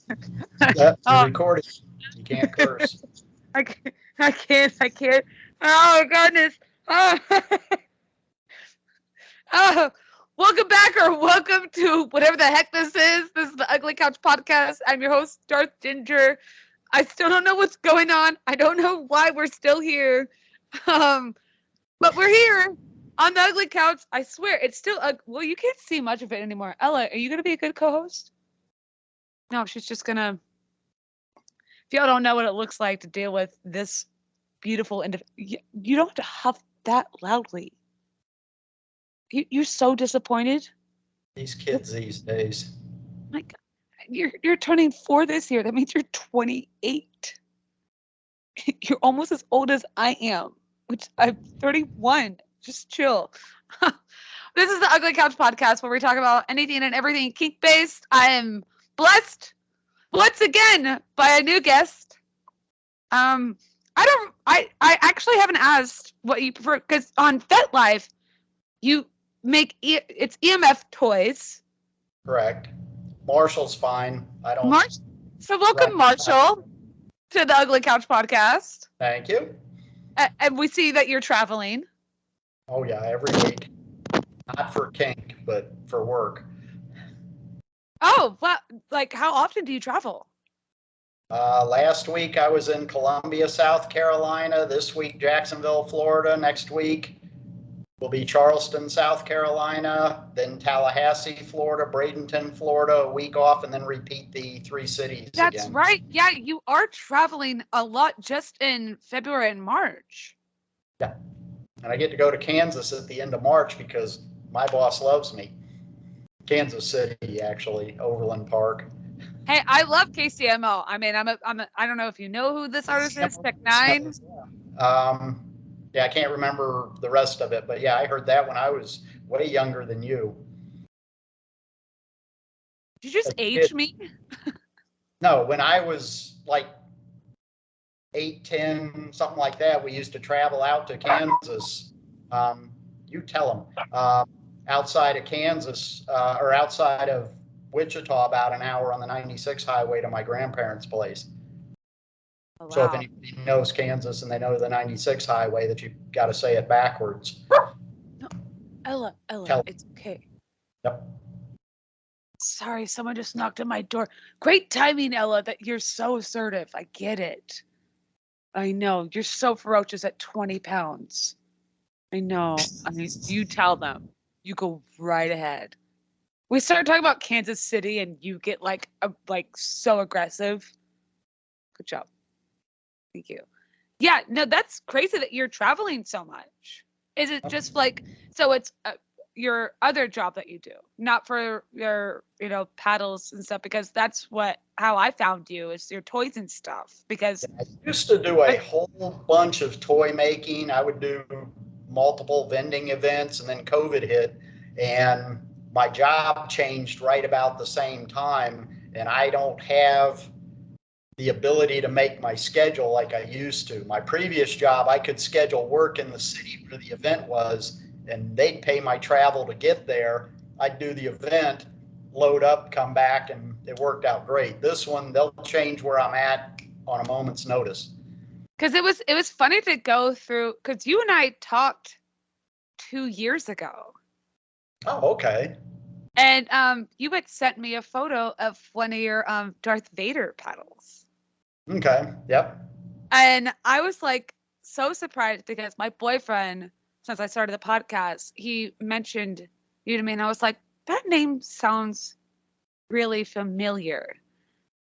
That's Oh, recording. You can't curse. I can't. I can't. Oh, goodness. Oh, oh. Welcome back or welcome to whatever the heck this is. This is the Ugly Couch Podcast. I'm your host, Darth Ginger. I still don't know what's going on. I don't know why we're still here. Um, but we're here on the Ugly Couch. I swear, it's still well, you can't see much of it anymore. Ella, are you gonna be a good co-host? No, she's just gonna. If y'all don't know what it looks like to deal with this beautiful you don't have to huff that loudly. You're so disappointed. These kids these days. Like you're turning 4 this year. That means you're 28. You're almost as old as I am, which I'm 31. Just chill. This is the Ugly Couch Podcast where we talk about anything and everything kink based. I am blessed once again by a new guest. I actually haven't asked what you prefer because on FetLife you make it's EMF toys. Correct. Marshall's fine. I don't Marsh, so welcome run. Marshall to the Ugly Couch Podcast. Thank you. And we see that you're traveling. Oh, yeah, every week. Not for kink, but for work. Oh, well, like how often do you travel? Last week I was in Columbia, South Carolina. This week, Jacksonville, Florida. Next week will be Charleston, South Carolina. Then Tallahassee, Florida. Bradenton, Florida. A week off, and then repeat the 3 cities That's again. right. Yeah, you are traveling a lot just in February and March. Yeah. And I get to go to Kansas at the end of March because my boss loves me. Kansas City, actually, Overland Park. Hey, I love KCMO. I mean, I don't know if you know who this artist is, Tech Nine. Yeah, I can't remember the rest of it, but yeah, I heard that when I was way younger than you. Did you just age me? No, when I was like 8, 10, something like that, we used to travel out to Kansas. You tell them. Outside of Kansas or outside of Wichita, about an hour on the 96 highway to my grandparents' place. Oh, wow. So if anybody knows Kansas and they know the 96 highway, that you got to say it backwards. No, Ella, it's okay. Yep. Sorry, someone just knocked on my door. Great timing, Ella, that you're so assertive. I get it. I know. You're so ferocious at 20 pounds. I know. I mean, you tell them. You go right ahead. We started talking about Kansas City and you get like so aggressive. Good job. Thank you. Yeah, no, that's crazy that you're traveling so much. Is it just like so it's your other job that you do, not for your, paddles and stuff, because that's how I found you is your toys and stuff because I used to do a whole bunch of toy making. I would do multiple vending events, and then COVID hit and my job changed right about the same time, and I don't have the ability to make my schedule like I used to. My previous job, I could schedule work in the city where the event was, and they'd pay my travel to get there. I'd do the event, load up, come back, and it worked out great. This one, they'll change where I'm at on a moment's notice. because it was funny to go through because you and I talked 2 years ago. Oh, okay. And you had sent me a photo of one of your Darth Vader paddles. Okay. Yep. And I was like so surprised because my boyfriend, since I started the podcast, he mentioned you to me, and I was like, that name sounds really familiar.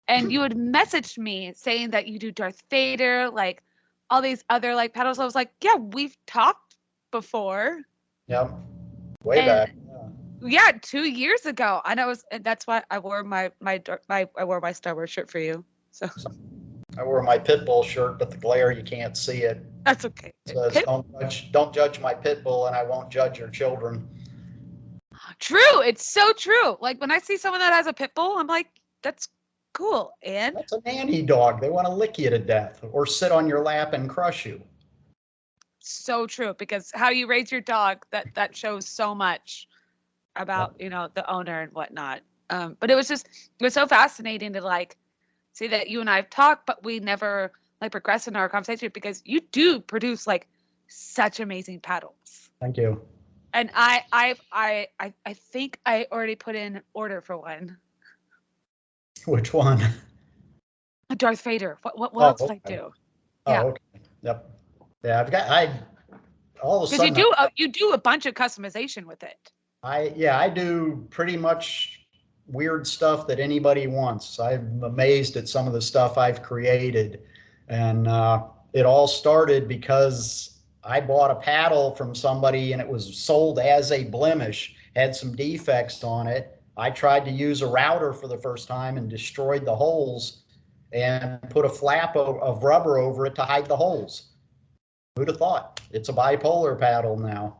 And you had messaged me saying that you do Darth Vader, like all these other like paddles. I was like, yeah, we've talked before. Yep. Way And back. yeah, 2 years ago. And that's why I wore my Star Wars shirt for you. So I wore my pit bull shirt, but the glare, you can't see it. that's okay. It says, don't judge my pit bull, and I won't judge your children. True. It's so true. Like when I see someone that has a pit bull, I'm like, that's cool. And That's a nanny dog. They want to lick you to death or sit on your lap and crush you. so true, because how you raise your dog, that shows so much about, the owner and whatnot. But it was so fascinating to like see that you and I have talked, but we never like progress in our conversation because you do produce like such amazing paddles. Thank you. And I think I already put in order for one. Which one? A Darth Vader. What else did I okay. do? Oh, okay. Yep. Yeah, all of a Because sudden you do a bunch of customization with it. I do pretty much weird stuff that anybody wants. I'm amazed at some of the stuff I've created, and it all started because I bought a paddle from somebody and it was sold as a blemish, had some defects on it. I tried to use a router for the first time and destroyed the holes and put a flap of rubber over it to hide the holes. Who'd have thought? It's a bipolar paddle now.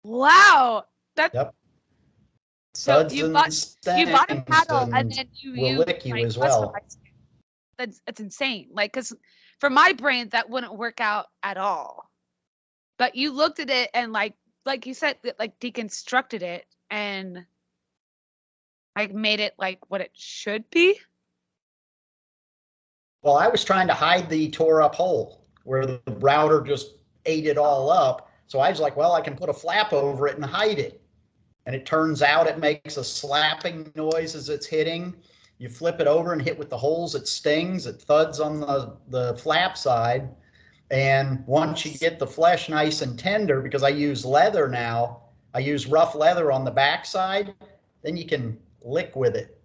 Wow. Yep. So Suds you and bought a stings paddle and and then will you lick you like as well. customized it. That's insane. Like, because for my brain that wouldn't work out at all. But you looked at it and like you said, like deconstructed it and like made it like what it should be. Well, I was trying to hide the tore up hole where the router just ate it all up. So I was like, well, I can put a flap over it and hide it. And it turns out it makes a slapping noise as it's hitting. You flip it over and hit with the holes, it stings, it thuds on the flap side. And once you get the flesh nice and tender, because I use leather now, I use rough leather on the backside, then you can lick with it,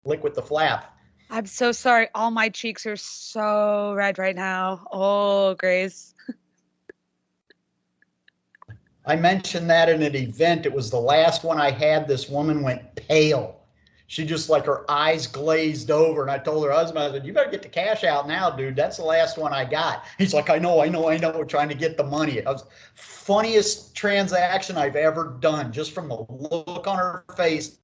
lick with the flap. I'm so sorry. All my cheeks are so red right now. Oh, Grace. I mentioned that in an event. It was the last one I had. This woman went pale. She just like her eyes glazed over. And I told her husband, I said, you better get the cash out now, dude. That's the last one I got. He's like, I know. We're trying to get the money. It was funniest transaction I've ever done, just from the look on her face.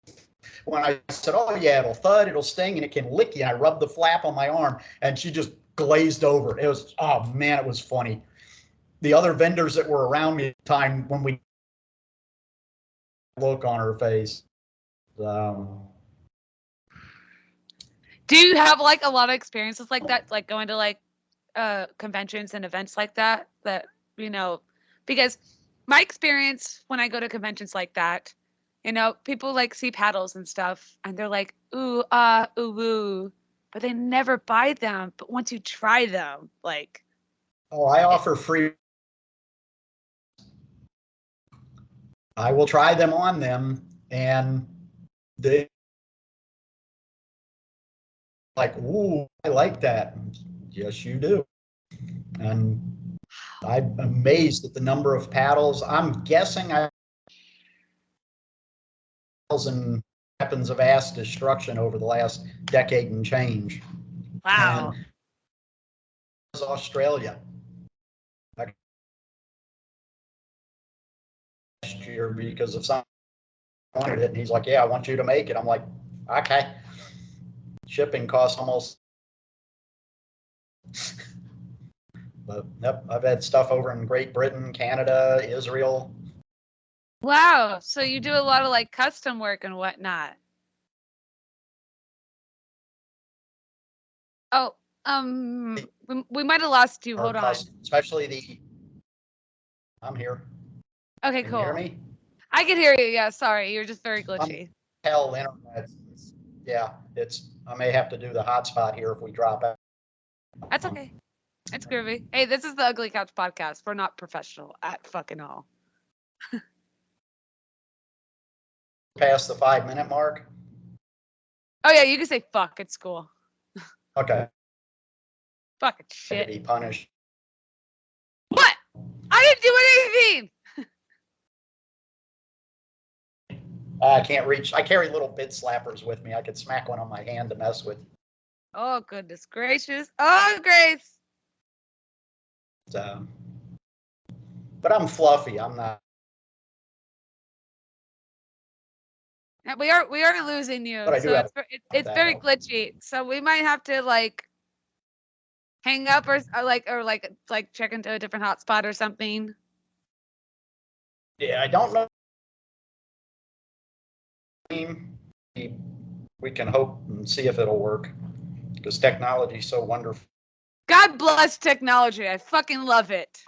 When I said, oh yeah, it'll thud, it'll sting, and it can lick you. And I rubbed the flap on my arm and she just glazed over. It was, oh man, it was funny. The other vendors that were around me at the time, when we look on her face. Do you have like a lot of experiences like that, like going to like conventions and events like that? That because my experience when I go to conventions like that, people like see paddles and stuff, and they're like, ooh, ooh, ooh, but they never buy them. But once you try them, like, oh, I offer free. I will try them on them, and they like, ooh, I like that. Yes, you do. And I'm amazed at the number of paddles. I'm guessing I thousand weapons of mass destruction over the last decade and change. wow. And Australia. Last year because of some wanted it, and he's like, yeah, I want you to make it. I'm like, okay. Shipping costs almost. But yep, I've had stuff over in Great Britain, Canada, Israel. Wow. So you do a lot of like custom work and whatnot. Oh, we might have lost you. Hold on. Especially I'm here. Okay, Can you hear cool. me? I can hear you. Yeah, sorry. You're just very I'm glitchy. hell internet. Yeah, I may have to do the hotspot here if we drop out. That's okay. It's groovy. Hey, this is the Ugly Couch podcast. We're not professional at fucking all. Past the 5-minute mark. Oh yeah, you can say fuck. It's cool. Okay. Fucking To shit. be punished. What? I didn't do anything. I can't reach. I carry little bit slappers with me. I could smack one on my hand to mess with. Oh goodness gracious. Oh Grace. But I'm fluffy. I'm not. Yeah, we are losing you. But I do So have. it's very glitchy. So we might have to like hang up or check into a different hotspot or something. Yeah, I don't know. We can hope and see if it'll work. because technology is so wonderful. God bless technology. I fucking love it.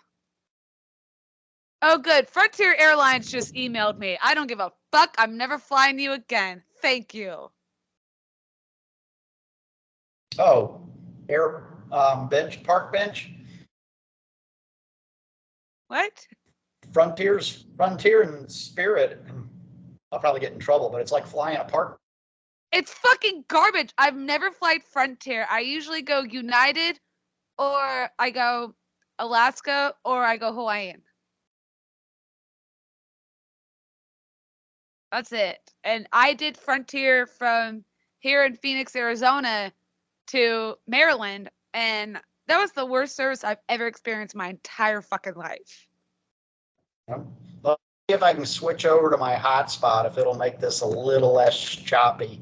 Oh, good. Frontier Airlines just emailed me. I don't give a fuck. I'm never flying you again. Thank you. Oh, park bench. What? Frontier and Spirit. I'll probably get in trouble, but it's like flying a park. It's fucking garbage. I've never flied Frontier. I usually go United, or I go Alaska, or I go Hawaiian. That's it. And I did Frontier from here in Phoenix, Arizona to Maryland, and that was the worst service I've ever experienced in my entire fucking life. Let's see if I can switch over to my hotspot, if it'll make this a little less choppy.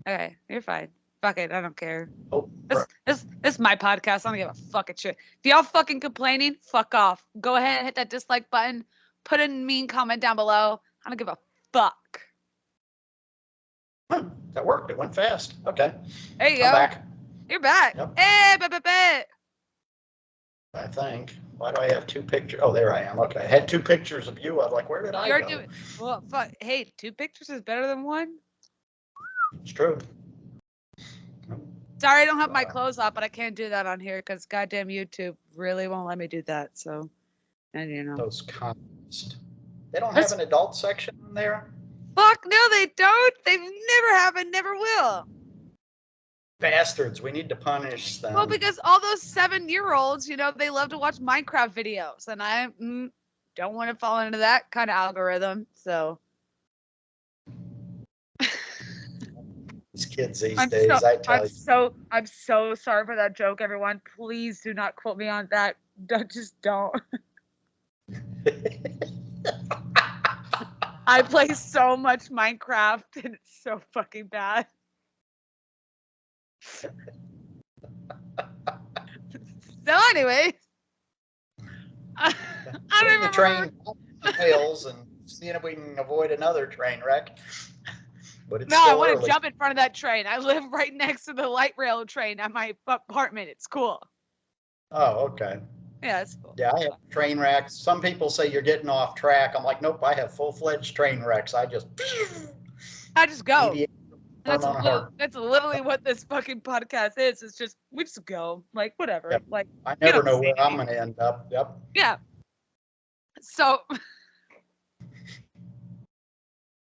Okay, you're fine. Fuck it, I don't care. Oh, This is my podcast. I don't give a fucking shit. If y'all fucking complaining, fuck off. Go ahead and hit that dislike button. Put a mean comment down below. I don't give a fuck. That worked. It went fast. Okay. There you I'm go. back. You're back. Yep. Hey, I think. Why do I have two pictures? Oh, there I am. Okay. I had two pictures of you. I was like, where did I go? Well, fuck. Hey, 2 pictures is better than 1. It's true. Sorry, I don't have my clothes off, but I can't do that on here because goddamn YouTube really won't let me do that. So, and you know. Those comments. They don't have an adult section on there? Fuck no, they don't. They've never have and never will. Bastards. We need to punish them. Well, because all those 7-year-olds, they love to watch Minecraft videos, and I don't want to fall into that kind of algorithm. So. These kids these days, I tell you. I'm so sorry for that joke, everyone. Please do not quote me on that. Just don't. I play so much Minecraft, and it's so fucking bad. So anyway, I don't remember. The train fails and seeing if we can avoid another train wreck. But it's I want to jump in front of that train. I live right next to the light rail train at my apartment. It's cool. Oh, okay. Yeah, it's cool. Yeah, I have train wrecks. Some people say you're getting off track. I'm like, nope, I have full-fledged train wrecks. I just go. That's literally what this fucking podcast is. It's just, we just go. Like, whatever. Yep. Like, I never know where I'm going to end up. Yep. Yeah. So,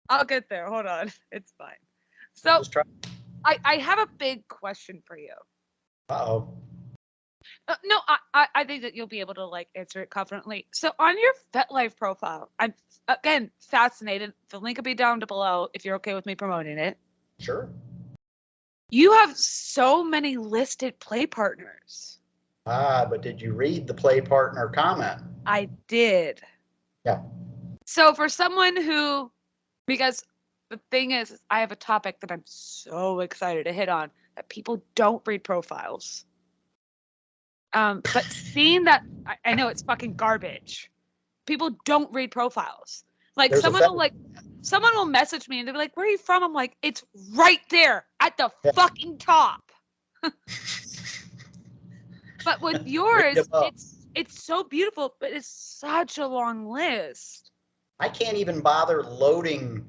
I'll get there. Hold on. It's fine. So, I have a big question for you. Uh-oh. No, I think that you'll be able to answer it confidently. So on your FetLife profile, I'm again fascinated. The link will be down below if you're okay with me promoting it. Sure. You have so many listed play partners. But did you read the play partner comment? I did. Yeah. So for someone who, because the thing is, I have a topic that I'm so excited to hit on, that people don't read profiles. But seeing that, I know it's fucking garbage. People don't read profiles. Like someone will message me and they'll be like, "Where are you from?" I'm like, "It's right there at the fucking top." But with yours, it's so beautiful, but it's such a long list. I can't even bother loading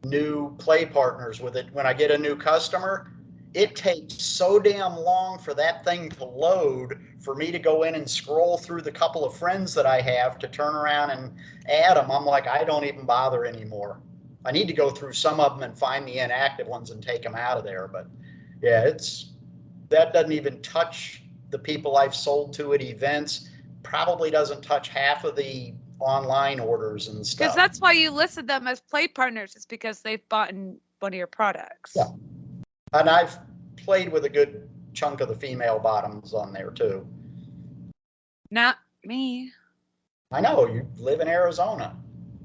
new play partners with it. When I get a new customer, it takes so damn long for that thing to load for me to go in and scroll through the couple of friends that I have to turn around and add them. I'm like, I don't even bother anymore. I need to go through some of them and find the inactive ones and take them out of there. But yeah, that doesn't even touch the people I've sold to at events. Probably doesn't touch half of the online orders and stuff. Because that's why you listed them as play partners. It's because they've bought in one of your products. Yeah. And I've played with a good chunk of the female bottoms on there too. Not me. I know, you live in Arizona.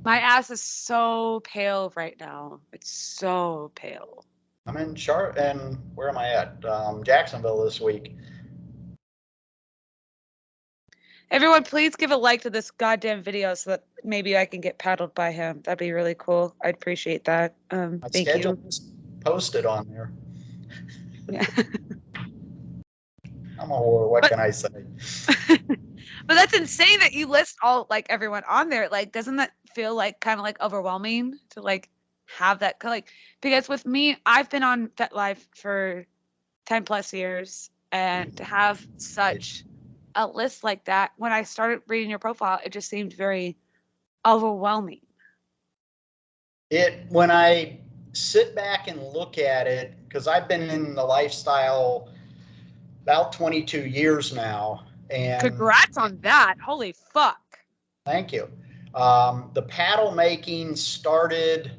My ass is so pale right now. It's so pale. I'm in and where am I at? Jacksonville this week. Everyone, please give a like to this goddamn video so that maybe I can get paddled by him. That'd be really cool. I'd appreciate that. Thank you. Posted on there. Yeah. I'm a whore. What can I say? But that's insane that you list all like everyone on there. Like, doesn't that feel like kind of like overwhelming to like have that like because with me, I've been on FetLife for 10 plus years, and to have such a list like that, when I started reading your profile, it just seemed very overwhelming. When I sit back and look at it, because I've been in the lifestyle about 22 years now, and Congrats on that. Holy fuck. thank you. The paddle making started,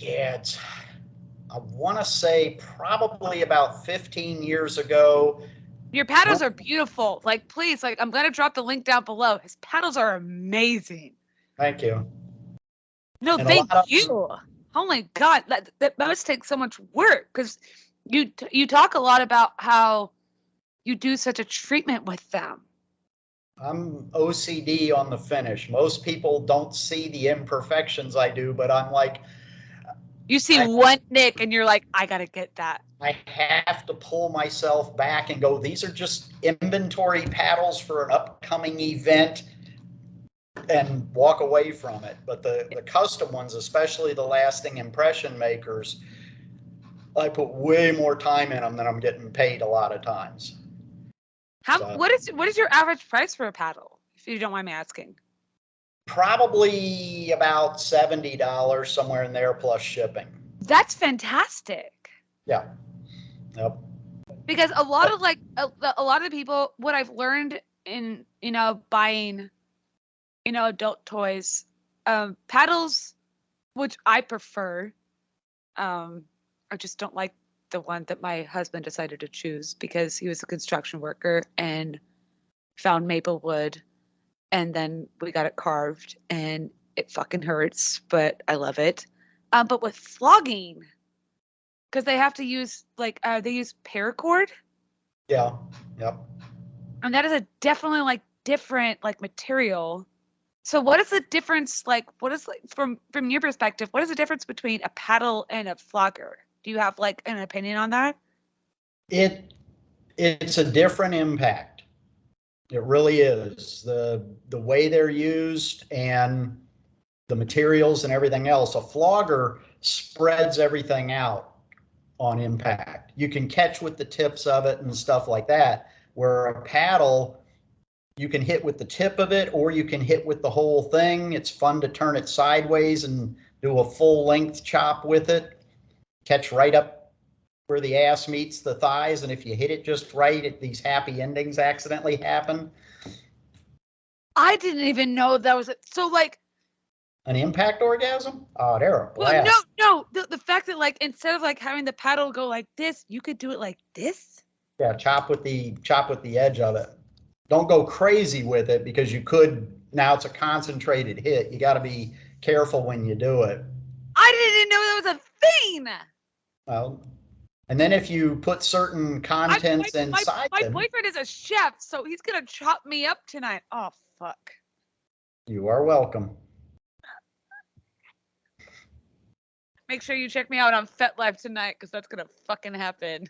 I want to say probably about 15 years ago. Your paddles are beautiful. Like, please, like, I'm going to drop the link down below. His paddles are amazing. Thank you. No, And thank you. Oh my God. That must take so much work because you talk a lot about how you do such a treatment with them. I'm OCD on the finish. Most people don't see the imperfections I do, but I'm like, you see one nick and you're like, I got to get that. I have to pull myself back and go, these are just inventory paddles for an upcoming event, and walk away from it. But the custom ones, especially the lasting impression makers, I put way more time in them than I'm getting paid a lot of times. What is your average price for a paddle, if you don't mind me asking? Probably about $70, somewhere in there, plus shipping. That's fantastic. Yeah. Yep. Because a lot of like a lot of people, what I've learned in buying adult toys, paddles, which I prefer, I just don't like the one that my husband decided to choose because he was a construction worker and found maple wood, and then we got it carved and it fucking hurts, but I love it. But with flogging, because they have to use they use paracord. Yeah. Yep. And that is a definitely like different like material. So what is the difference? Like, what is like from your perspective? What is the difference between a paddle and a flogger? Do you have like an opinion on that? It's a different impact. It really is. The way they're used and the materials and everything else. A flogger spreads everything out on impact. You can catch with the tips of it and stuff like that, where a paddle, you can hit with the tip of it or you can hit with the whole thing. It's fun to turn it sideways and do a full length chop with it. Catch right up where the ass meets the thighs, and if you hit it just right, these happy endings accidentally happen. I didn't even know that was it. So like an impact orgasm? Oh, they're a blast. Well, no. The fact that like instead of like having the paddle go like this, you could do it like this. Yeah, chop with the edge of it. Don't go crazy with it because you could. Now it's a concentrated hit. You got to be careful when you do it. I didn't know that was a thing. Well, and then if you put certain contents inside my boyfriend is a chef, so he's gonna chop me up tonight. Oh fuck. You are welcome. Make sure you check me out on FetLife tonight, because that's gonna fucking happen.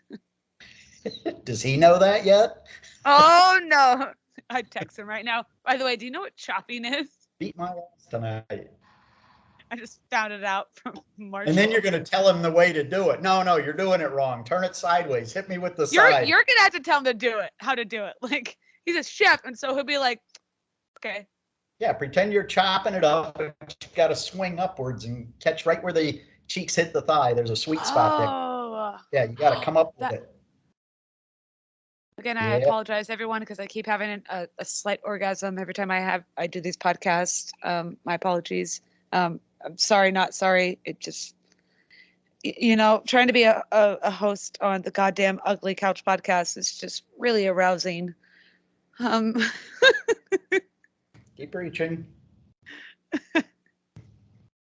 Does he know that yet? Oh no. I'd text him right now. By the way, do you know what chopping is? Beat my ass tonight. I just found it out from Marshall. And then you're going to tell him the way to do it. No, you're doing it wrong. Turn it sideways. Hit me with the side. You're going to have to tell him to do it, how to do it. Like, he's a chef, and so he'll be like, okay. Yeah, pretend you're chopping it up. You got to swing upwards and catch right where the cheeks hit the thigh. There's a sweet spot there. Yeah, you got to come up with it. Again, I apologize, everyone, because I keep having a slight orgasm every time I do these podcasts. My apologies. I'm sorry, not sorry. It just, trying to be a host on the goddamn Ugly Couch podcast is just really arousing. Keep reaching.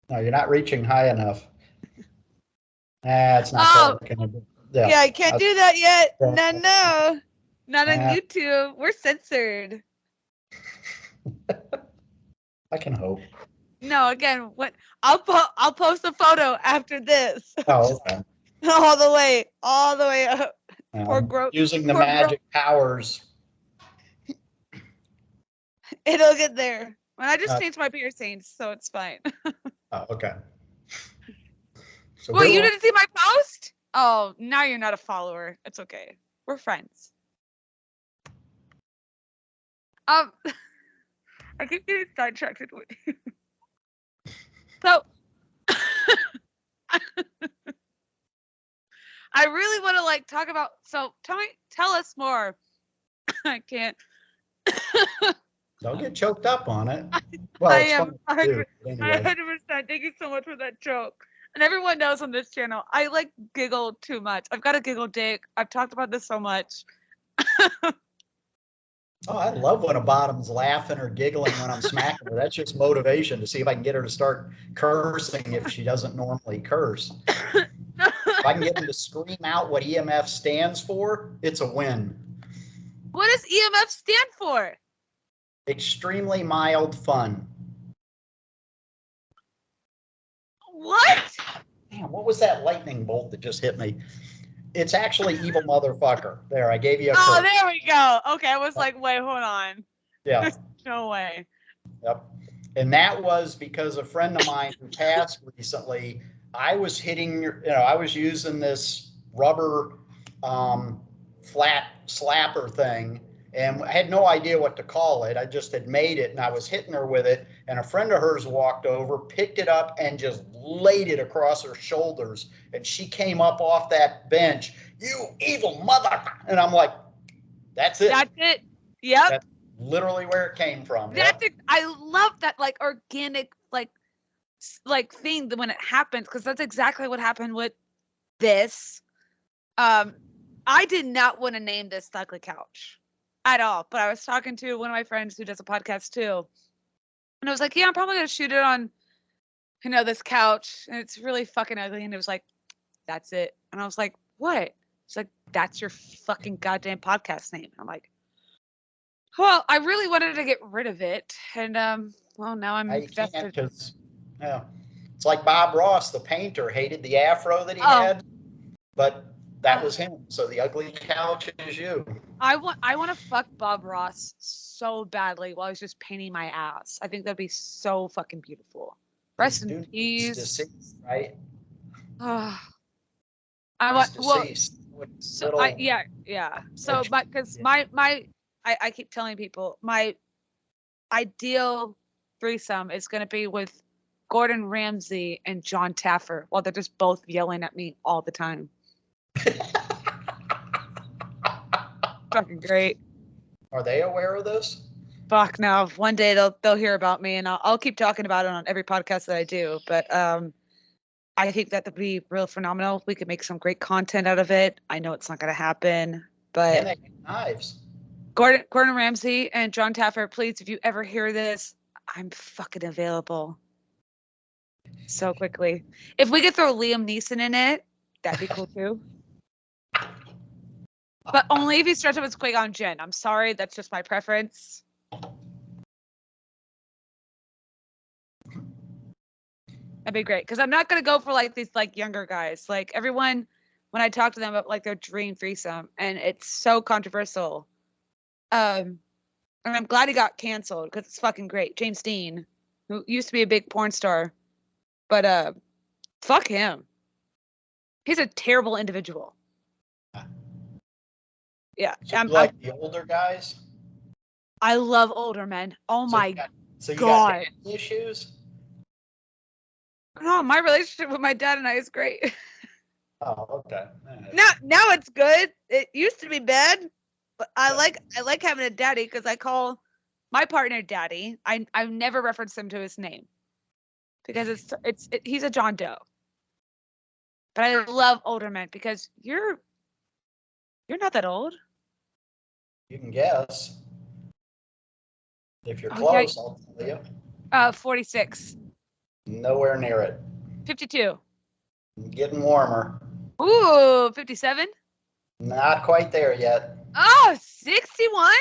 No, you're not reaching high enough. It's not. Yeah, I can't do that yet. No. Not on YouTube. We're censored. I can hope. No, again, I'll post a photo after this. Oh, okay. all the way up. Using the poor magic powers. It'll get there. When I just changed my piercings, so it's fine. Oh, okay. So well, you didn't see my post? Oh, now you're not a follower. It's okay. We're friends. I keep getting sidetracked with you. So I really want to like talk about. So tell us more. I can't. Don't get choked up on it. Well, I it's am fun to do, anyway. 100%. Thank you so much for that joke. And everyone knows on this channel, I like giggle too much. I've got a giggle dick. I've talked about this so much. Oh, I love when a bottom's laughing or giggling when I'm smacking her. That's just motivation to see if I can get her to start cursing if she doesn't normally curse. If I can get them to scream out what EMF stands for, it's a win. What does EMF stand for? Extremely mild fun. What? Damn, what was that lightning bolt that just hit me? It's actually evil motherfucker. There, I gave you a Oh, curse. there we go. Okay, I was like, wait, hold on. Yeah. There's no way. Yep. And that was because a friend of mine who passed recently, I was hitting, I was using this rubber flat slapper thing, and I had no idea what to call it. I just had made it and I was hitting her with it. And a friend of hers walked over, picked it up and just laid it across her shoulders. And she came up off that bench, "You evil mother." And I'm like, that's it. That's it. Yep. That's literally where it came from. That's it. I love that like organic like thing that when it happens, because that's exactly what happened with this. I did not want to name this ugly couch at all, but I was talking to one of my friends who does a podcast too, and I was like, yeah, I'm probably gonna shoot it on this couch, and it's really fucking ugly. And it was like, that's it. And I was like, what? It's like, that's your fucking goddamn podcast name. I'm like, well, I really wanted to get rid of it, and well, now I'm invested. Yeah, it's like Bob Ross, the painter, hated the afro that he had, but that was him. So the ugly couch is you. I want to fuck Bob Ross so badly while he's just painting my ass. I think that'd be so fucking beautiful. Rest in peace. Deceased, right? I want deceased. So yeah. So because I keep telling people my ideal threesome is going to be with Gordon Ramsay and John Taffer while they're just both yelling at me all the time. Fucking great. Are they aware of this? Fuck no. One day they'll hear about me, and I'll keep talking about it on every podcast that I do. But I think that would be real phenomenal. We could make some great content out of it. I know it's not going to happen, but and they make knives. Gordon Ramsay and John Taffer, please, if you ever hear this, I'm fucking available. So quickly. If we could throw Liam Neeson in it, that'd be cool too. But only if he starts up with Qui-Gon Jinn. I'm sorry, that's just my preference. That'd be great. Because I'm not gonna go for like these like younger guys. Like everyone, when I talk to them about like their dream threesome, and it's so controversial. And I'm glad he got canceled because it's fucking great. James Dean, who used to be a big porn star, but fuck him. He's a terrible individual. Yeah. So you like the older guys? I love older men. Oh my God. So you got daddy issues? No, my relationship with my dad and I is great. Oh, okay. Now it's good. It used to be bad, but I like having a daddy because I call my partner daddy. I've never referenced him to his name because he's a John Doe. But I love older men because you're not that old. You can guess. If you're close, I'll tell you. 46. Nowhere near it. 52. Getting warmer. Ooh, 57? Not quite there yet. Oh, 61?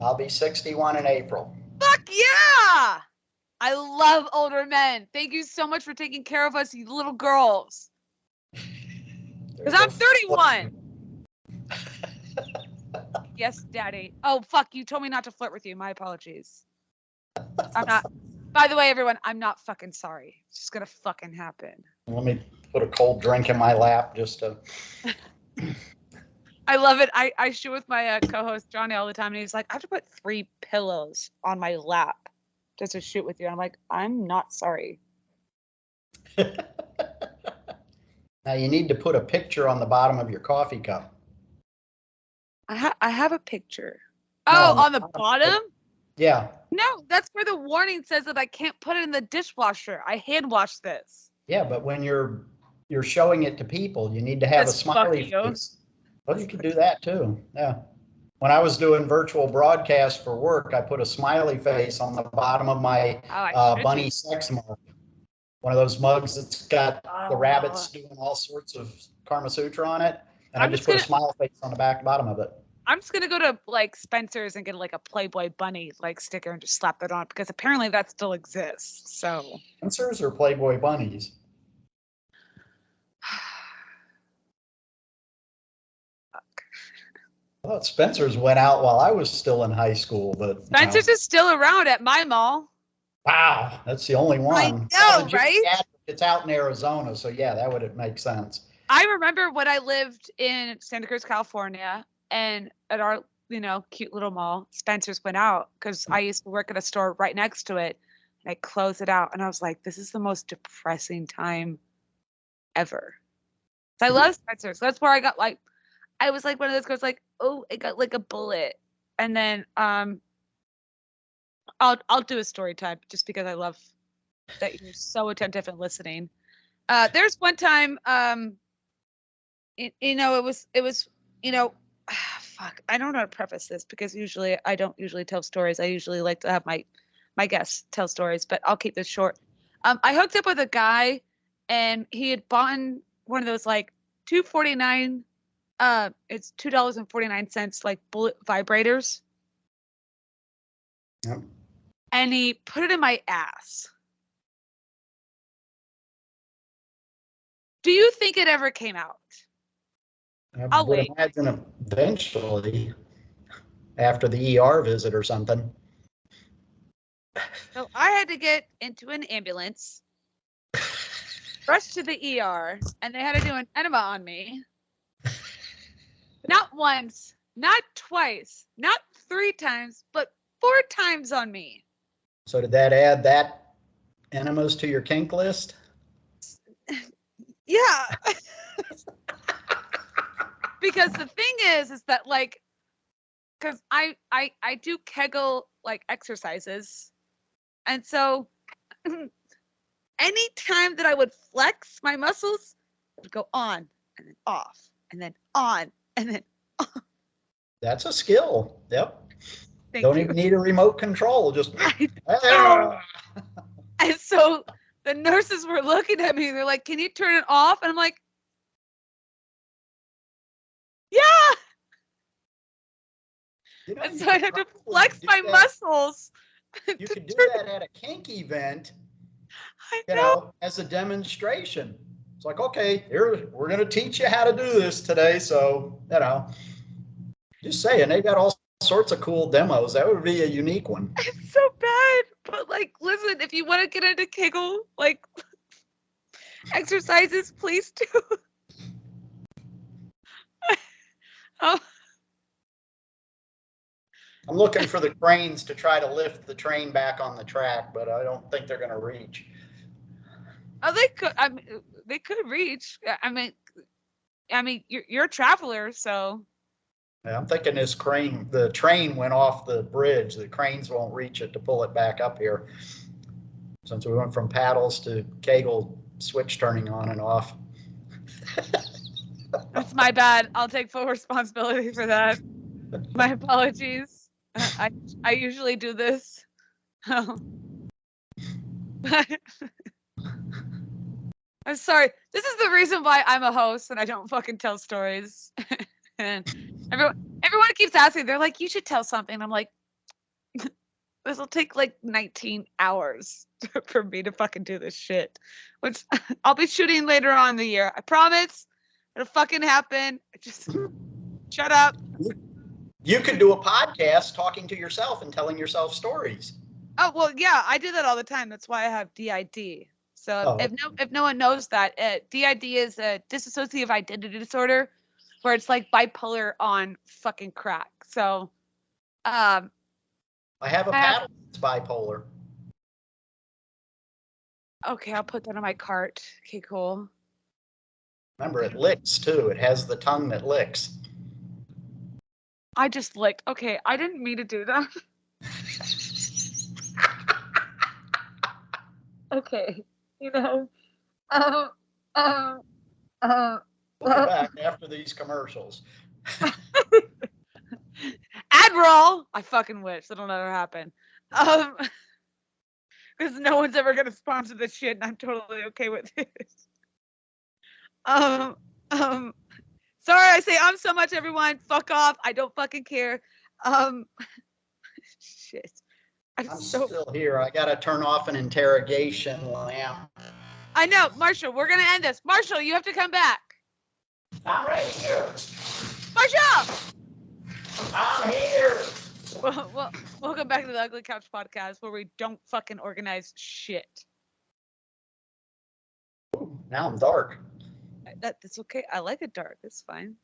I'll be 61 in April. Fuck yeah! I love older men. Thank you so much for taking care of us, you little girls. Because I'm 31. Yes, Daddy. Oh, fuck, you told me not to flirt with you. My apologies. I'm not. By the way, everyone, I'm not fucking sorry. It's just gonna fucking happen. Let me put a cold drink in my lap just to. I love it. I shoot with my co-host Johnny all the time, and he's like, I have to put 3 pillows on my lap just to shoot with you. And I'm like, I'm not sorry. Now you need to put a picture on the bottom of your coffee cup. I have a picture. Oh, No, on the bottom? Yeah. No, that's where the warning says that I can't put it in the dishwasher. I hand wash this. Yeah, but when you're showing it to people, you need to have a smiley fuck you. face. Well, you could do that too. Yeah. When I was doing virtual broadcasts for work, I put a smiley face on the bottom of my bunny sex mug. One of those mugs that's got the rabbits doing all sorts of Kama Sutra on it. And I just put a smile face on the bottom of it. I'm just gonna go to like Spencer's and get like a Playboy bunny like sticker and just slap that on, because apparently that still exists. So Spencer's or Playboy bunnies? I thought Spencer's went out while I was still in high school, but Spencer's is still around at my mall. Wow, that's the only one. I know, right? It's out in Arizona, so yeah, that would make sense. I remember when I lived in Santa Cruz, California, and at our cute little mall, Spencer's went out because I used to work at a store right next to it, and I closed it out, and I was like, this is the most depressing time ever. So I love Spencer's. That's where I got like, I was like one of those girls like, oh, I got like a bullet, and then I'll do a story time just because I love that you're so attentive and listening. There's one time, it was fuck, I don't know how to preface this because usually I don't usually tell stories. I usually like to have my guests tell stories, but I'll keep this short. I hooked up with a guy, and he had bought one of those like $2.49. It's $2.49 like bullet vibrators. Yep. And he put it in my ass. Do you think it ever came out? I would imagine eventually, after the ER visit or something. So I had to get into an ambulance, rush to the ER, and they had to do an enema on me. Not once, not twice, not 3 times, but 4 times on me. So did that add that enemas to your kink list? Yeah. Because the thing is that like, because I do Kegel like exercises, and so any time that I would flex my muscles, it would go on and then off and then on and then off. That's a skill. Yep. Thank Don't you. even need a remote control. Just. And so the nurses were looking at me. They're like, "Can you turn it off?" And I'm like, "Yeah." And so I had to flex my muscles. You could do that at a kink event, I know. as a demonstration. It's like, okay, here, we're going to teach you how to do this today. So, just saying, they got all sorts of cool demos. That would be a unique one. It's so bad. But like, listen, if you want to get into Kegel, like exercises, please do. Oh. I'm looking for the cranes to try to lift the train back on the track, but I don't think they're going to reach. Oh, they could. I mean, they could reach. I mean, you're a traveler, so. Yeah, I'm thinking the train went off the bridge. The cranes won't reach it to pull it back up here. Since we went from paddles to Kegel switch turning on and off. That's my bad. I'll take full responsibility for that. My apologies. I usually do this. I'm sorry. This is the reason why I'm a host and I don't fucking tell stories. And everyone keeps asking. They're like, "You should tell something." I'm like, this will take like 19 hours for me to fucking do this shit, which I'll be shooting later on in the year. I promise it'll fucking happen. Just shut up. You could do a podcast talking to yourself and telling yourself stories. Oh, well, yeah, I do that all the time. That's why I have DID. So if no one knows that, DID is a dissociative identity disorder, where it's like bipolar on fucking crack. So, I have a paddle that's bipolar. Okay, I'll put that on my cart. Okay, cool. Remember, it licks too. It has the tongue that licks. I just licked. Okay, I didn't mean to do that. Okay, you know, We'll be back after these commercials. Admiral, I fucking wish that'll never happen. Because no one's ever gonna sponsor this shit, and I'm totally okay with it. Sorry, I say so much, everyone. Fuck off. I don't fucking care. Shit. I'm still here. I gotta turn off an interrogation lamp. I know, Marshall. We're gonna end this. Marshall, you have to come back. I'm right here. Marshall! I'm here. Well, welcome back to the Ugly Couch Podcast, where we don't fucking organize shit. Ooh, now I'm dark. That's okay. I like it dark. It's fine.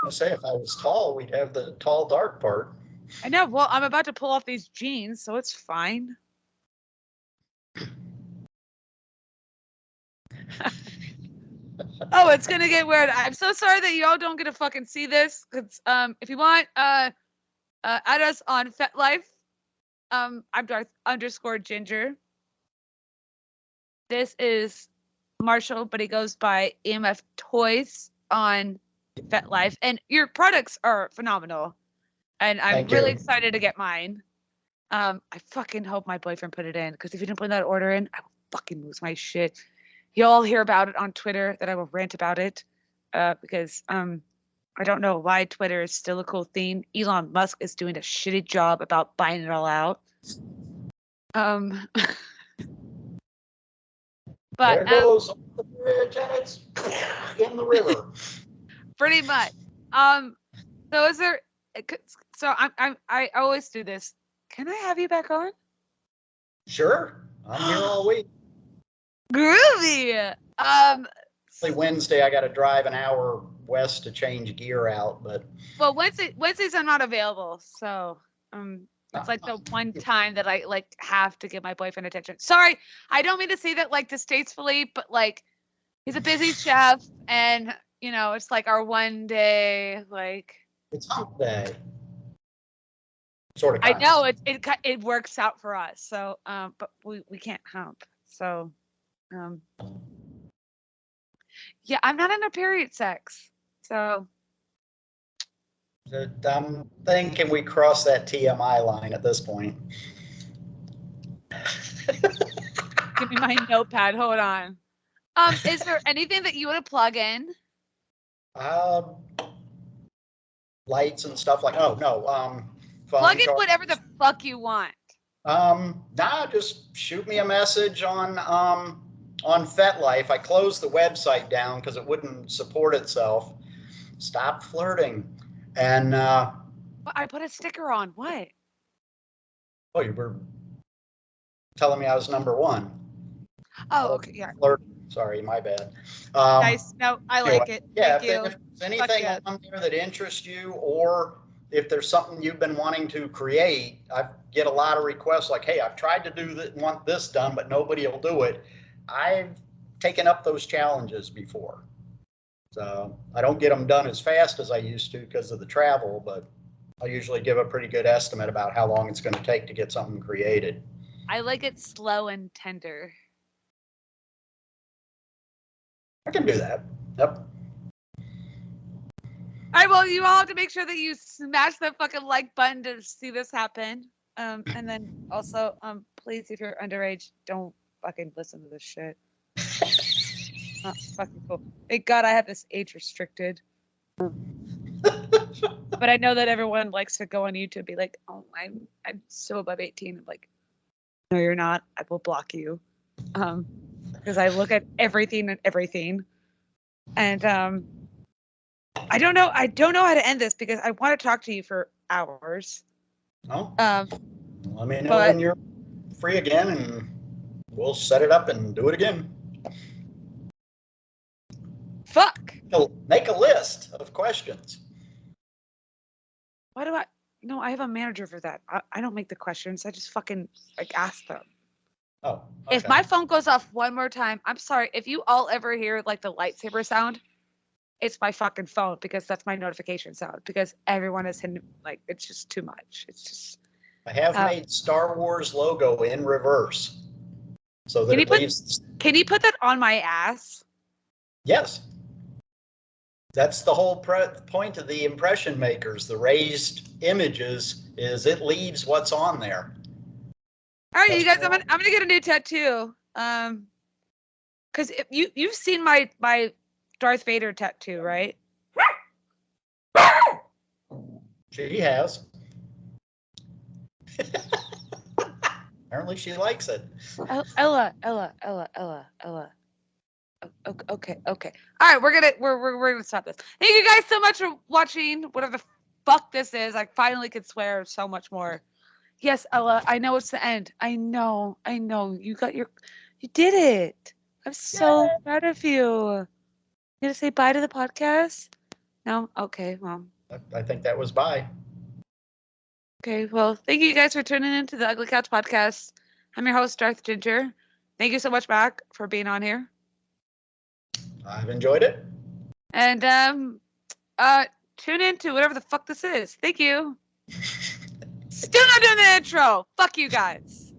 I say if I was tall, we'd have the tall, dark part. I know. Well, I'm about to pull off these jeans, so it's fine. Oh, it's gonna get weird. I'm so sorry that y'all don't get to fucking see this. Cause if you want, add us on FetLife. I'm Darth_Ginger. This is Marshall, but he goes by EMF Toys on FetLife, and your products are phenomenal. And I'm really excited to get mine. I fucking hope my boyfriend put it in, because if he didn't put that order in, I will fucking lose my shit. You'll hear about it on Twitter, that I will rant about it, because I don't know why Twitter is still a cool thing. Elon Musk is doing a shitty job about buying it all out. But there goes the bridge, and it's in the river. Pretty much. So is there? So I always do this. Can I have you back on? Sure, I'm here all week. Groovy. Wednesday, I got to drive an hour west to change gear out, but. Well, Wednesdays I'm not available, so it's like the one time that I like have to give my boyfriend attention. Sorry, I don't mean to say that like distastefully, but like he's a busy chef, and it's like our one day, like. It's hump day. Sort of. I know it works out for us, so but we can't hump, so yeah, I'm not into period sex, so. I'm thinking we cross that TMI line at this point. Give me my notepad. Hold on. Is there anything that you want to plug in? Lights and stuff like. Oh no. Plug in whatever the fuck you want. Nah, just shoot me a message on FetLife. I closed the website down because it wouldn't support itself. Stop flirting. And I put a sticker on. What? Oh, you were telling me I was number one. Oh, okay, yeah. Flirting. Sorry, my bad. Nice. No, I like it. Yeah, Thank you. If there's anything on there that interests you, or if there's something you've been wanting to create, I get a lot of requests like, hey, I've tried to do that, want this done, but nobody will do it. I've taken up those challenges before. So I don't get them done as fast as I used to because of the travel, but I usually give a pretty good estimate about how long it's going to take to get something created. I like it slow and tender. I can do that. Yep. All right, well, you all have to make sure that you smash that fucking like button to see this happen. And then also, please, if you're underage, don't fucking listen to this shit. Not fucking cool. Thank God I have this age restricted. But I know that everyone likes to go on YouTube and be like, oh, I'm so above 18. I'm like, no, you're not. I will block you. Because I look at everything. And I don't know how to end this because I want to talk to you for hours. No. Um, Let me know but when you're free again, and we'll set it up and do it again. fuck. Make a list of questions. Why do I? No, I have a manager for that. I don't make the questions. I just fucking like ask them. Oh, okay. If my phone goes off one more time, I'm sorry. If you all ever hear like the lightsaber sound, it's my fucking phone because that's my notification sound. Because everyone is hitting like it's just too much. It's just. I have made Star Wars logo in reverse, so that it leaves. Can you put that on my ass? Yes. That's the whole point of the impression makers, the raised images, is it leaves what's on there. All right, you guys, I'm gonna get a new tattoo. Because you've seen my Darth Vader tattoo, right? She has. Apparently she likes it. Ella. Okay. All right, we're gonna stop this. Thank you guys so much for watching. Whatever the fuck this is, I finally could swear so much more. Yes, Ella, I know it's the end. I know. You did it. I'm so proud of you. You gonna say bye to the podcast? No? Okay, well. I think that was bye. Okay, well, thank you guys for tuning into the Ugly Couch Podcast. I'm your host, Darth Ginger. Thank you so much, Mac, for being on here. I've enjoyed it. And tune in to whatever the fuck this is. Thank you. Still not doing the intro. Fuck you guys.